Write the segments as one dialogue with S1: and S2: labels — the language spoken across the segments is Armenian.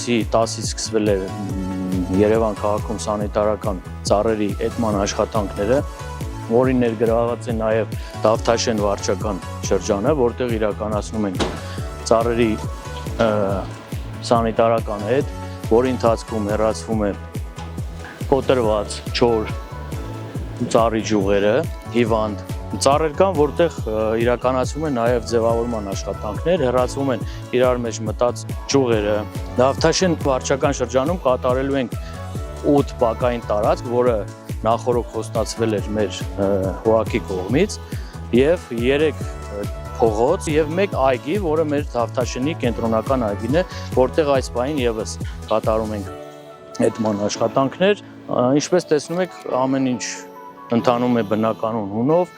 S1: ամսի 10-ից սկսվել է Երևան քաղաքում սանիտարական ծառերի էդման աշխատանքները, որին ներգրաված է նաև Դավթաշեն վարչական շրջանը, որտեղ իրականացնում են ծառերի սանիտարական էդ, որի ընթացքում հեռացվում է կոտրված, չոր ծառի ջուղերը, հիվանդ ծառեր կան, որտեղ իրականացվում են նաև ձևավորման աշխատանքներ, հեռացվում են իրար մեջ մտած ջուղերը։ Դավթաշեն վարչական շրջանում կատարելու ենք 8 բակային տարածք, որը նախորդ խոստացվել էր մեր ՀՕԱԿ-ի կողմից, եւ 3 փողոց եւ 1 այգի, որը մեր Դավթաշենի կենտրոնական այգին է, որտեղ այս պահին եւս կատարում ենք հետման աշխատանքներ։ Ինչպես տեսնում եք, ամեն ինչ ընթանում է բնականon հունով,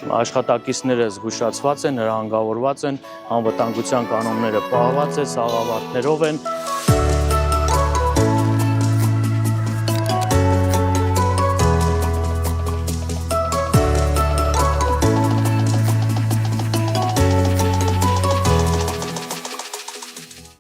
S1: աշխատակիցները զգուշացված են, հրահանգավորված են, անվտանգության կանոնները պահված է, սաղավարտներով են,